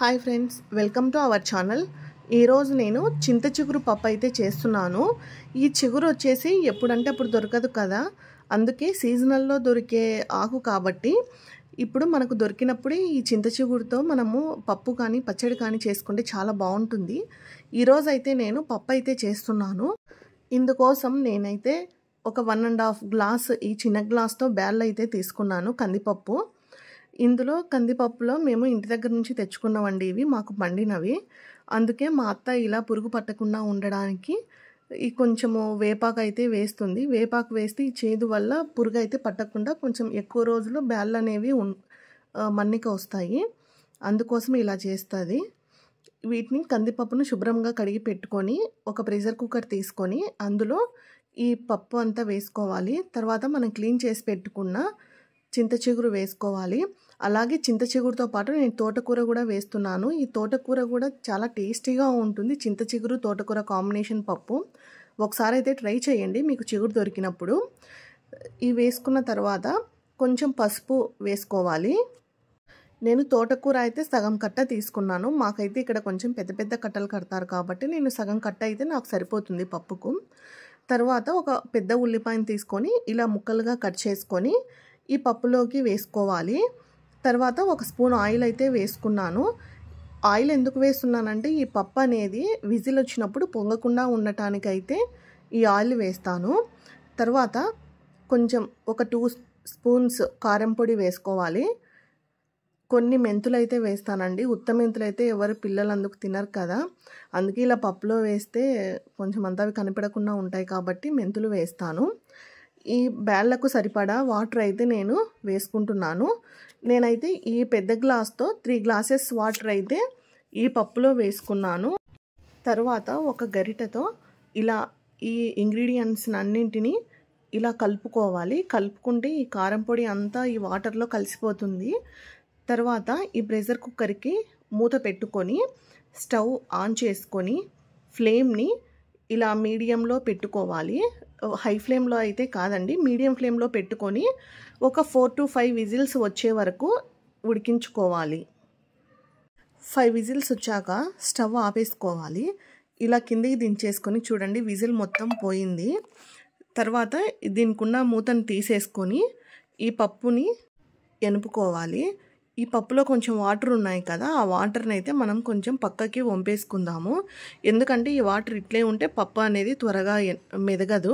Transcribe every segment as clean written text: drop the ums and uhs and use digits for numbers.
Hi friends, welcome to our channel. ఈరోజు నేను చింత చిగురు పప్పు అయితే చేస్తున్నాను. ఈ చిగురు వచ్చేసి ఎప్పుడంటే అప్పుడు దొరకదు కదా, అందుకే సీజనల్లో దొరికే ఆకు కాబట్టి ఇప్పుడు మనకు దొరికినప్పుడే ఈ చింత చిగురుతో మనము పప్పు కానీ పచ్చడి కానీ చేసుకుంటే చాలా బాగుంటుంది. ఈరోజు అయితే నేను పప్పు అయితే చేస్తున్నాను. ఇందుకోసం నేనైతే ఒక 1.5 గ్లాస్ ఈ చిన్న గ్లాస్తో బ్యాళ్ళు అయితే తీసుకున్నాను కందిపప్పు. ఇందులో కందిపప్పులో మేము ఇంటి దగ్గర నుంచి తెచ్చుకున్నామండి, ఇవి మాకు పండినవి. అందుకే మా అత్త ఇలా పురుగు పట్టకుండా ఉండడానికి ఈ కొంచెము వేపాకు అయితే వేస్తుంది. వేపాకు వేస్తే ఈ చేదు వల్ల పురుగు అయితే పట్టకుండా కొంచెం ఎక్కువ రోజులు బ్యాళ్ళు అనేవి మన్నిక వస్తాయి. అందుకోసం ఇలా చేస్తుంది. వీటిని కందిపప్పును శుభ్రంగా కడిగి పెట్టుకొని ఒక ప్రెషర్ కుక్కర్ తీసుకొని అందులో ఈ పప్పు అంతా వేసుకోవాలి. తర్వాత మనం క్లీన్ చేసి పెట్టుకున్న చింత చిగురు వేసుకోవాలి. అలాగే చింత చిగురుతో పాటు నేను తోటకూర కూడా వేస్తున్నాను. ఈ తోటకూర కూడా చాలా టేస్టీగా ఉంటుంది. చింత చిగురు తోటకూర కాంబినేషన్ పప్పు ఒకసారి అయితే ట్రై చేయండి మీకు చిగురు దొరికినప్పుడు. ఇవి వేసుకున్న తర్వాత కొంచెం పసుపు వేసుకోవాలి. నేను తోటకూర అయితే సగం కట్ట తీసుకున్నాను. మాకైతే ఇక్కడ కొంచెం పెద్ద పెద్ద కట్టలు కడతారు కాబట్టి నేను సగం కట్ట అయితే నాకు సరిపోతుంది పప్పుకు. తర్వాత ఒక పెద్ద ఉల్లిపాయను తీసుకొని ఇలా ముక్కలుగా కట్ చేసుకొని ఈ పప్పులోకి వేసుకోవాలి. తర్వాత ఒక స్పూన్ ఆయిల్ అయితే వేసుకున్నాను. ఆయిల్ ఎందుకు వేస్తున్నానంటే ఈ పప్పు అనేది విజిల్ వచ్చినప్పుడు పొంగకుండా ఉండటానికైతే ఈ ఆయిల్ వేస్తాను. తర్వాత కొంచెం ఒక 2 స్పూన్స్ కారం పొడి వేసుకోవాలి. కొన్ని మెంతులు అయితే వేస్తానండి. ఉత్త మెంతులు అయితే ఎవరు పిల్లలు అందుకు తినరు కదా, అందుకే ఇలా పప్పులో వేస్తే కొంచెం అంతా అవి కనిపెడకుండా ఉంటాయి కాబట్టి మెంతులు వేస్తాను. ఈ బ్యాళ్ళకు సరిపడా వాటర్ అయితే నేను వేసుకుంటున్నాను. నేనైతే ఈ పెద్ద గ్లాస్తో 3 గ్లాసెస్ వాటర్ అయితే ఈ పప్పులో వేసుకున్నాను. తర్వాత ఒక గరిటెతో ఇలా ఈ ఇంగ్రీడియంట్స్ అన్నింటినీ ఇలా కలుపుకోవాలి. కలుపుకుంటే ఈ కారం పొడి అంతా ఈ వాటర్లో కలిసిపోతుంది. తర్వాత ఈ ప్రెషర్ కుక్కర్కి మూత పెట్టుకొని స్టవ్ ఆన్ చేసుకొని ఫ్లేమ్ని ఇలా మీడియంలో పెట్టుకోవాలి. హై ఫ్లేమ్లో అయితే కాదండి, మీడియం ఫ్లేమ్లో పెట్టుకొని ఒక 4 to 5 విజిల్స్ వచ్చే వరకు ఉడికించుకోవాలి. 5 విజిల్స్ వచ్చాక స్టవ్ ఆపేసుకోవాలి. ఇలా కిందికి దించేసుకొని చూడండి విజిల్ మొత్తం పోయింది. తర్వాత దీనికున్న మూతను తీసేసుకొని ఈ పప్పుని ఎనుపుకోవాలి. ఈ పప్పులో కొంచెం వాటర్ ఉన్నాయి కదా, ఆ వాటర్ని అయితే మనం కొంచెం పక్కకి వంపేసుకుందాము. ఎందుకంటే ఈ వాటర్ ఇట్లే ఉంటే పప్పు అనేది త్వరగా మెదగదు.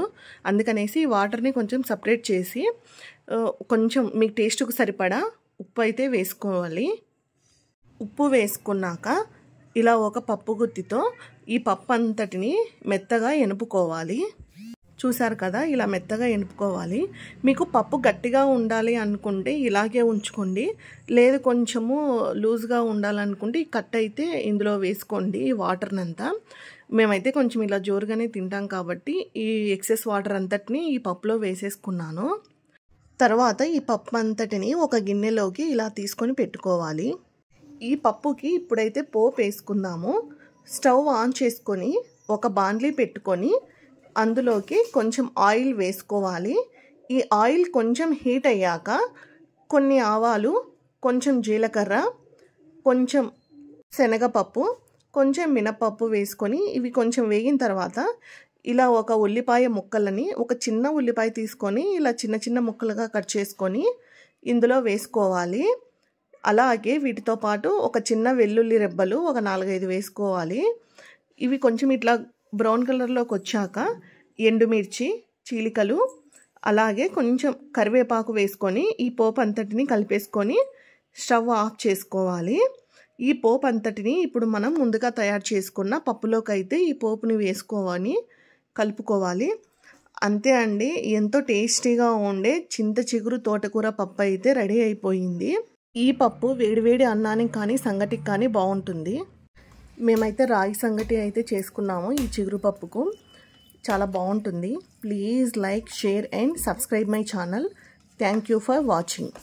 అందుకనేసి ఈ వాటర్ని కొంచెం సపరేట్ చేసి కొంచెం మీకు టేస్ట్కు సరిపడా ఉప్పు అయితే వేసుకోవాలి. ఉప్పు వేసుకున్నాక ఇలా ఒక పప్పు గుత్తితో ఈ పప్పు అంతటిని మెత్తగా ఎనుపుకోవాలి. చూసారు కదా, ఇలా మెత్తగా ఎనుపుకోవాలి. మీకు పప్పు గట్టిగా ఉండాలి అనుకుంటే ఇలాగే ఉంచుకోండి, లేదు కొంచెము లూజ్గా ఉండాలనుకుంటే ఈ కట్ అయితే ఇందులో వేసుకోండి ఈ వాటర్నంతా. మేమైతే కొంచెం ఇలా జోరుగానే తింటాం కాబట్టి ఈ ఎక్సెస్ వాటర్ అంతటిని ఈ పప్పులో వేసేసుకున్నాను. తర్వాత ఈ పప్పు అంతటిని ఒక గిన్నెలోకి ఇలా తీసుకొని పెట్టుకోవాలి. ఈ పప్పుకి ఇప్పుడైతే పోపు వేసుకుందాము. స్టవ్ ఆన్ చేసుకొని ఒక బాండ్లీ పెట్టుకొని అందులోకి కొంచెం ఆయిల్ వేసుకోవాలి. ఈ ఆయిల్ కొంచెం హీట్ అయ్యాక కొన్ని ఆవాలు, కొంచెం జీలకర్ర, కొంచెం శనగపప్పు, కొంచెం మినపప్పు వేసుకొని ఇవి కొంచెం వేగిన తర్వాత ఇలా ఒక ఉల్లిపాయ ముక్కలని, ఒక చిన్న ఉల్లిపాయ తీసుకొని ఇలా చిన్న చిన్న ముక్కలుగా కట్ చేసుకొని ఇందులో వేసుకోవాలి. అలాగే వీటితో పాటు ఒక చిన్న వెల్లుల్లి రెబ్బలు ఒక 4-5 వేసుకోవాలి. ఇవి కొంచెం ఇట్లా బ్రౌన్ కలర్లోకి వచ్చాక ఎండుమిర్చి చీలికలు, అలాగే కొంచెం కరివేపాకు వేసుకొని ఈ పోపు అంతటిని కలిపేసుకొని స్టవ్ ఆఫ్ చేసుకోవాలి. ఈ పోపు అంతటిని ఇప్పుడు మనం ముందుగా తయారు చేసుకున్న పప్పులోకి అయితే ఈ పోపుని వేసుకోవాలి, కలుపుకోవాలి. అంతే అండి, ఎంతో టేస్టీగా ఉండే చింత చిగురు తోటకూర పప్పు అయితే రెడీ అయిపోయింది. ఈ పప్పు వేడివేడి అన్నానికి కానీ సంగటికి కానీ బాగుంటుంది. మేమైతే రాగి సంగటి అయితే చేసుకున్నాము ఈ చిగురు పప్పుకు, చాలా బాగుంటుంది. Please like, share and subscribe my channel. Thank you for watching.